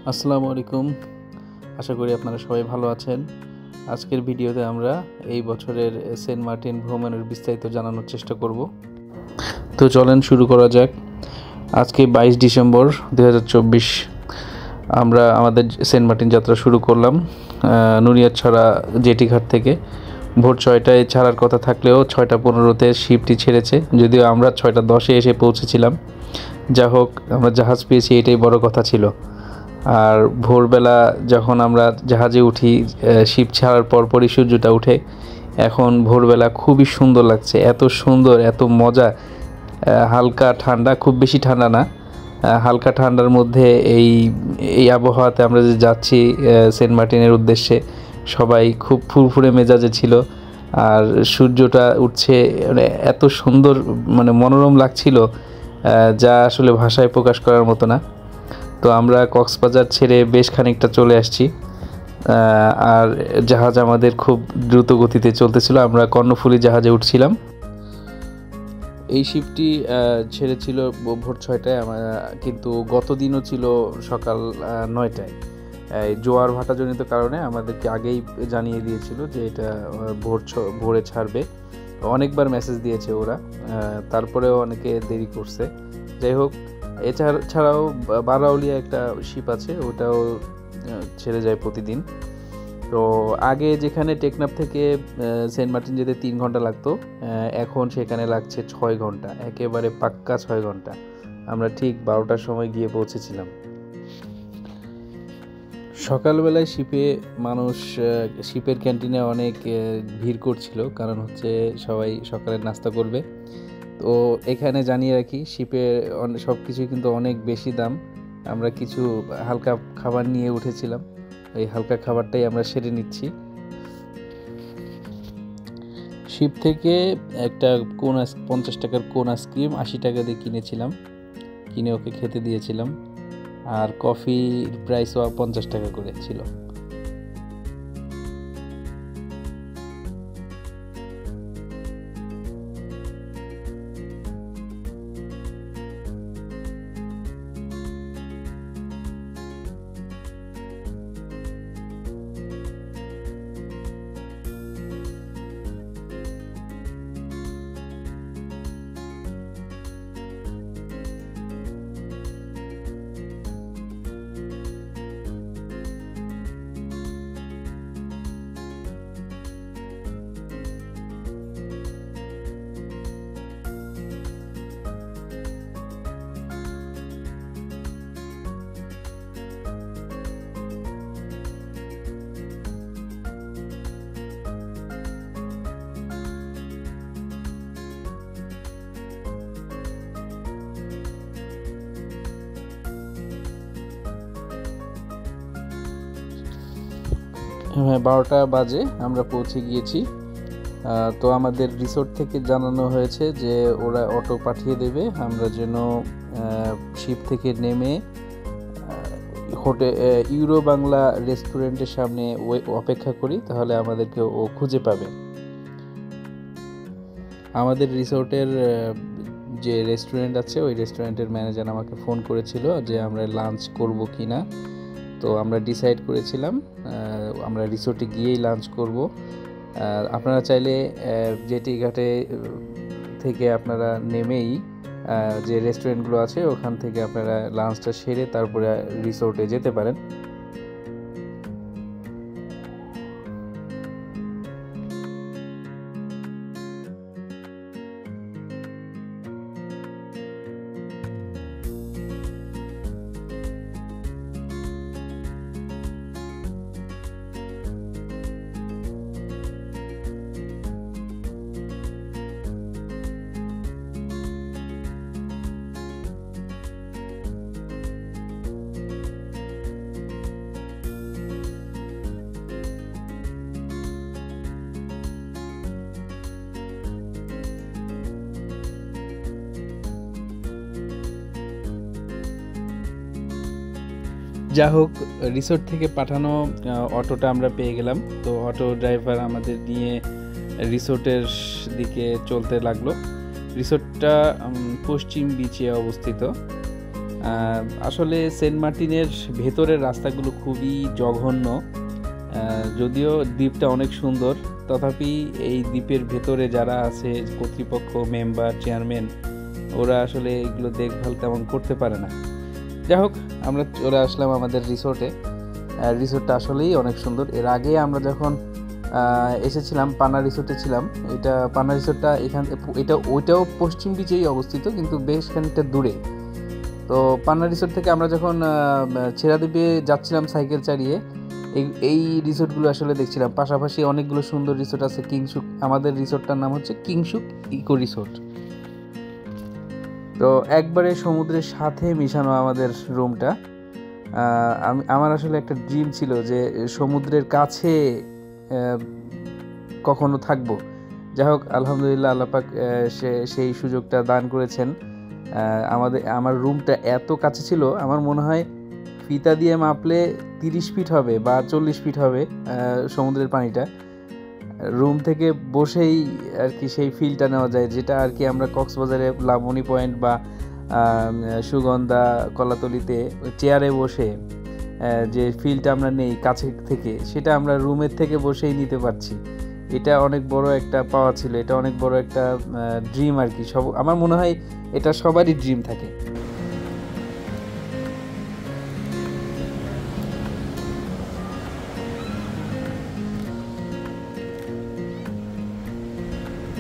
আসসালামু আলাইকুম। আশা করি আপনারা সবাই ভালো আছেন। আজকের ভিডিওতে আমরা এই বছরের সেন্ট মার্টিন ভ্রমণের বিস্তারিত জানানোর চেষ্টা করব। তো চলেন শুরু করা যাক। আজকে 22 ডিসেম্বর 2024 আমরা আমাদের সেন্ট মার্টিন যাত্রা শুরু করলাম নুনিয়াছড়া জেটিঘাট থেকে। ভোর 6টায় ছাড়ার কথা থাকলেও 6টা 15-তে শিপটি ছেড়েছে, যদিও আমরা 6টা 10-এ এসে পৌঁছেছিলাম। যা হোক, আমরা জাহাজ পেয়েছি, এটাই বড় কথা ছিল। আর ভোরবেলা যখন আমরা জাহাজে উঠি, শিপ ছাড়ার পরপরই সূর্যটা উঠে। এখন ভোরবেলা খুবই সুন্দর লাগছে, এত সুন্দর, এত মজা। হালকা ঠান্ডা, খুব বেশি ঠান্ডা না, হালকা ঠান্ডার মধ্যে এই এই আবহাওয়াতে আমরা যে যাচ্ছি সেন্ট মার্টিনের উদ্দেশ্যে, সবাই খুব ফুরফুরে মেজাজে ছিল। আর সূর্যটা উঠছে, মানে এত সুন্দর, মানে মনোরম লাগছিল, যা আসলে ভাষায় প্রকাশ করার মতো না। তো আমরা কক্সবাজার ছেড়ে বেশ খানিকটা চলে আসছি, আর জাহাজ আমাদের খুব দ্রুত গতিতে চলতেছিল। আমরা কর্ণফুলী জাহাজে উঠছিলাম। এই শিপটি ছেড়েছিল ভোর 6টায়, কিন্তু গত দিনও ছিল সকাল 9টায়। জোয়ার ভাটাজনিত কারণে আমাদেরকে আগেই জানিয়ে দিয়েছিল যে এটা ভোরে ছাড়বে। অনেকবার মেসেজ দিয়েছে ওরা, তারপরেও অনেকে দেরি করছে। যাই হোক, এছাড়াও বারাউলিয়া একটা শিপ আছে, ওটাও ছেড়ে যায় প্রতিদিন। তো আগে যেখানে টেকনাফ থেকে সেন্ট মার্টিন যেতে 3 ঘন্টা লাগতো, এখন সেখানে লাগছে 6 ঘন্টা, একেবারে পাক্কা 6 ঘন্টা। আমরা ঠিক 12টার সময় গিয়ে পৌঁছেছিলাম। সকালবেলায় শিপের ক্যান্টিনে অনেক ভিড় করছিল, কারণ হচ্ছে সবাই সকালে নাস্তা করবে। তো এখানে জানিয়ে রাখি, শিপের সব কিছুই কিন্তু অনেক বেশি দাম। আমরা কিছু হালকা খাবার নিয়ে উঠেছিলাম, এই হালকা খাবারটাই আমরা সেরে নিচ্ছি। শিপ থেকে একটা 50 টাকার কোন আইসক্রিম 80 টাকা দিয়ে কিনে ওকে খেতে দিয়েছিলাম। আর কফির প্রাইসও 50 টাকা করে ছিল। হ্যাঁ, 12টা বাজে আমরা পৌঁছে গিয়েছি। তো আমাদের রিসোর্ট থেকে জানানো হয়েছে যে ওরা অটো পাঠিয়ে দেবে, আমরা যেন শিপ থেকে নেমে ইউরো বাংলা রেস্টুরেন্টের সামনে অপেক্ষা করি, তাহলে আমাদেরকে ও খুঁজে পাবে। আমাদের রিসোর্টের যে রেস্টুরেন্ট আছে, ওই রেস্টুরেন্টের ম্যানেজার আমাকে ফোন করেছিল যে আমরা লাঞ্চ করব কি না। তো আমরা ডিসাইড করেছিলাম আমরা রিসোর্টে গিয়েই লাঞ্চ করব। আপনারা চাইলে জেটি ঘাটে থেকে আপনারা নেমেই যে রেস্টুরেন্টগুলো আছে ওখান থেকে আপনারা লাঞ্চটা সেরে তারপরে রিসোর্টে যেতে পারেন। যা হোক, রিসোর্ট থেকে পাঠানো অটোটা আমরা পেয়ে গেলাম। তো অটো ড্রাইভার আমাদের নিয়ে রিসোর্টের দিকে চলতে লাগলো। রিসোর্টটা পশ্চিম বিচে অবস্থিত। আসলে সেন্ট মার্টিনের ভেতরের রাস্তাগুলো খুবই জঘন্য। যদিও দ্বীপটা অনেক সুন্দর, তথাপি এই দ্বীপের ভেতরে যারা আছে কর্তৃপক্ষ, মেম্বার, চেয়ারম্যান, ওরা আসলে এগুলো দেখভাল তেমন করতে পারে না। যাই হোক, আমরা চলে আসলাম আমাদের রিসোর্টে। রিসোর্টটা আসলেই অনেক সুন্দর। এর আগে আমরা যখন এসেছিলাম পানা রিসোর্টে ছিলাম। এটা পানা রিসোর্টটা ওইটাও পশ্চিম বিচেই অবস্থিত, কিন্তু বেশ খানিকটা দূরে। তো পান্না রিসোর্ট থেকে আমরা যখন ছেড়াদ্বীপে যাচ্ছিলাম সাইকেল চালিয়ে, এই রিসোর্টগুলো আসলে দেখছিলাম। পাশাপাশি অনেকগুলো সুন্দর রিসোর্ট আছে। কিংসুক, আমাদের রিসোর্টটার নাম হচ্ছে কিংসুক ইকো রিসোর্ট। তো একবারে সমুদ্রের সাথে মিশানো আমাদের রুমটা। আমার আসলে একটা ড্রিম ছিল যে সমুদ্রের কাছে কখনো থাকবো। যাই হোক, আলহামদুলিল্লাহ আল্লাহ পাক সেই সুযোগটা দান করেছেন। আমার রুমটা এত কাছে ছিল, আমার মনে হয় ফিতা দিয়ে মাপলে 30 ফিট হবে বা 40 ফিট হবে সমুদ্রের পানিটা। রুম থেকে বসেই আর কি সেই ফিলটা নেওয়া যায়, যেটা আর কি আমরা কক্সবাজারে লাবণী পয়েন্ট বা সুগন্ধা, কলাতলিতে চেয়ারে বসে যে ফিলটা আমরা নেই কাছে থেকে, সেটা আমরা রুমের থেকে বসেই নিতে পারছি। এটা অনেক বড় একটা পাওয়া ছিল, এটা অনেক বড় একটা ড্রিম আর কি। আমার মনে হয় এটা সবারই ড্রিম থাকে।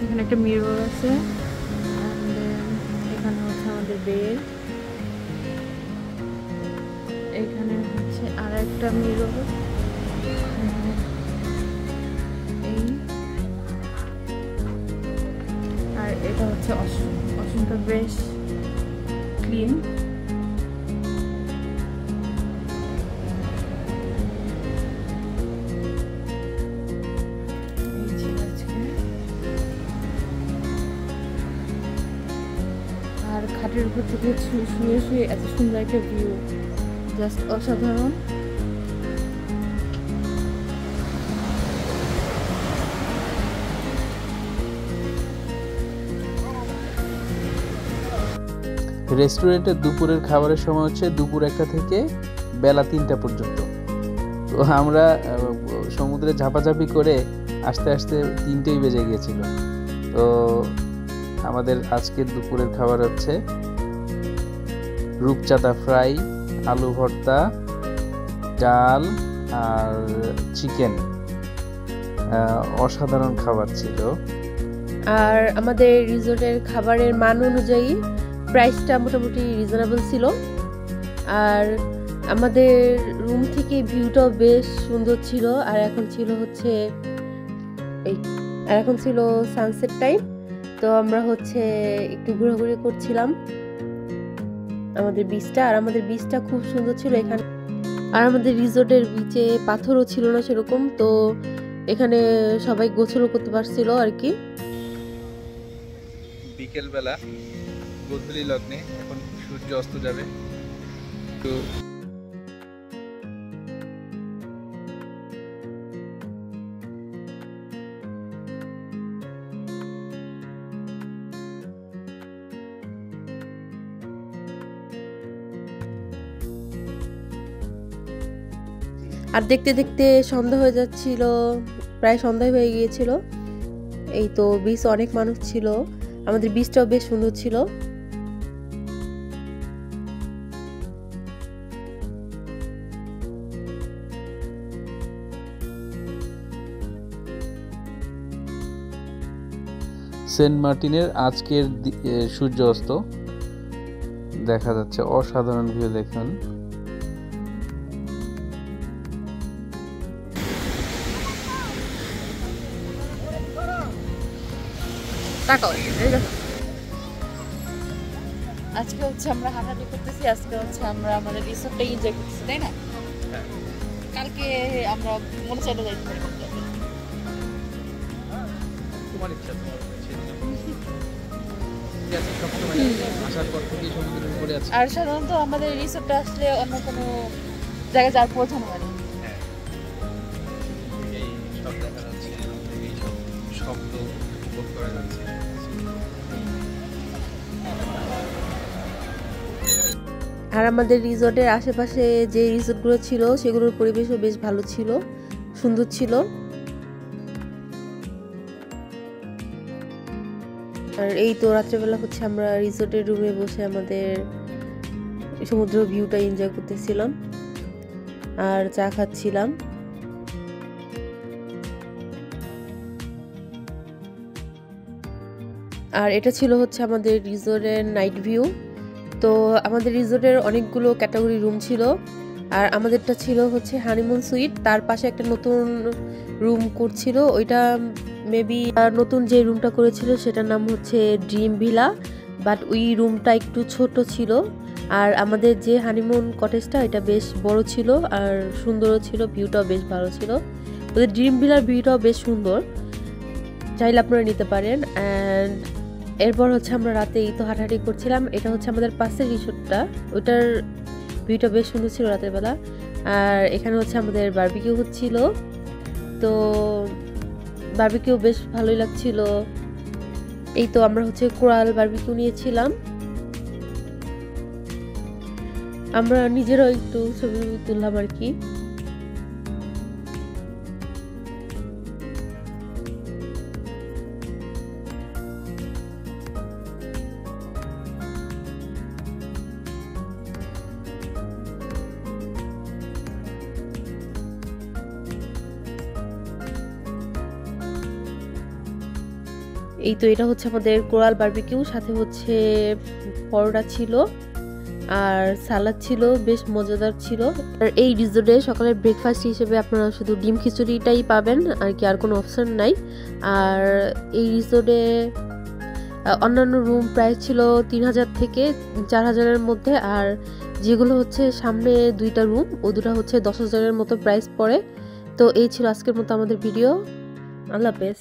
এখানে একটা মিরর আছে, এখানে হচ্ছে আমাদের বেড, এখানে হচ্ছে আর একটা মিরর, এই আর এটা হচ্ছে অসুনটা বেশ ক্লিন। আর খাটের উপর থেকে শুয়ে শুয়ে এত সুন্দর একটা ভিউ, জাস্ট অসাধারণ। রেস্টুরেন্টের দুপুরের খাবারের সময় হচ্ছে দুপুর 1টা থেকে বেলা 3টা পর্যন্ত। তো আমরা সমুদ্রে ঝাপাঝাপি করে আস্তে আস্তে 3টেই বেজে গিয়েছিল। তো আমাদের আজকের দুপুরের খাবার হচ্ছে রূপচাঁদা ফ্রাই, আলু ভর্তা, ডাল আর চিকেন। অসাধারণ খাবার ছিল। আর আমাদের রিসোর্টের খাবারের মান অনুযায়ী প্রাইসটা মোটামুটি রিজনেবল ছিল। আর আমাদের রুম থেকে ভিউটাও বেশ সুন্দর ছিল। আর এখন ছিল সানসেট টাইম। তো আমরা হচ্ছে একটু ঘোরাঘুরি করছিলাম আমাদের বিচটা, আর আমাদের বিচটা খুব সুন্দর ছিল এখানে। আর আমাদের রিসোর্টের বিচে পাথরও ছিল না সেরকম, তো এখানে সবাই গোসলও করতে পারছিল আর কি। বিকেলবেলা গোধূলি লগ্নে এখন সূর্য অস্ত যাবে। তো আর দেখতে দেখতে সন্ধ্যা হয়ে যাচ্ছিল, প্রায় সন্ধ্যা হয়ে গিয়েছিল। এই তো বিচ অনেক মানুষ ছিল, আমাদের বিচটাও বেশ সুন্দর ছিল। সেন্ট মার্টিনের আজকের সূর্য অস্ত দেখা যাচ্ছে, অসাধারণ ভিউ। দেখুন, আজকে হচ্ছে আমরা হাঁটাহাঁটি করতেছি, আজকে হচ্ছে আমরা আমাদের রিসোর্টটা এনজয় করতেছি, তাই না? কালকে আমরা মনে চাইলে যাইতে পারি। তোমার ইচ্ছা, আসার পর থেকে সমুদ্রের উপরে আছে। আর সাধারণত আমাদের রিসোর্টটা আসলে অন্য কোনো জায়গায় যাওয়ার প্রয়োজন হয় না। এই সব দেখা যাচ্ছে, এই সব শব্দ উপভোগ করা যাচ্ছে। আর আমাদের রিসোর্টের আশেপাশে যে রিসোর্টগুলো ছিল সেগুলোর পরিবেশও বেশ ভালো ছিল, সুন্দর ছিল। আর এই তো রাত্রেবেলা হচ্ছে আমরা রিসোর্টের রুমে বসে আমাদের সমুদ্র ভিউটা এনজয় করতেছিলাম আর চা খাচ্ছিলাম। আর এটা ছিল হচ্ছে আমাদের রিসোর্টের নাইট ভিউ। তো আমাদের রিসোর্টের অনেকগুলো ক্যাটাগরি রুম ছিল, আর আমাদেরটা ছিল হচ্ছে হানিমুন সুইট। তার পাশে একটা নতুন রুম করছিল, ওইটা মেবি নতুন যে রুমটা করেছিল সেটার নাম হচ্ছে ড্রিম ভিলা, বাট ওই রুমটা একটু ছোট ছিল। আর আমাদের যে হানিমুন কটেজটা এটা বেশ বড় ছিল আর সুন্দরও ছিল, ভিউটাও বেশ ভালো ছিল। ওদের ড্রিম ভিলার ভিউটাও বেশ সুন্দর, চাইলে আপনারা নিতে পারেন। অ্যান্ড এরপর হচ্ছে আমরা রাতে এই তো হাঁটাহাঁটি করছিলাম। এটা হচ্ছে আমাদের পাশের রিসোর্টটা, ওইটার ভিউটা বেশ সুন্দর ছিল রাতের বেলা। আর এখানে হচ্ছে আমাদের বারবিকিউ হচ্ছিল, তো বারবিকিউ বেশ ভালোই লাগছিল। এই তো আমরা হচ্ছে কোরাল বারবিকিউ নিয়েছিলাম, আমরা নিজেরাও একটু ছবি তুললাম আর কি। এই তো এটা হচ্ছে আমাদের কোরাল বারবিকিউ, সাথে হচ্ছে পরোটা ছিল আর সালাদ ছিল, বেশ মজাদার ছিল। আর এই রিসোর্টে সকালের ব্রেকফাস্ট হিসেবে আপনারা শুধু ডিম খিচুড়িটাই পাবেন আর কি, আর কোনো অপশন নাই। আর এই রিসোর্টে অন্যান্য রুম প্রাইস ছিল 3000 থেকে 4000-এর মধ্যে, আর যেগুলো হচ্ছে সামনে দুইটা রুম ও দুটা হচ্ছে 10,000-এর মতো প্রাইস পড়ে। তো এই ছিল আজকের মতো আমাদের ভিডিও। আল্লাহ হাফেজ।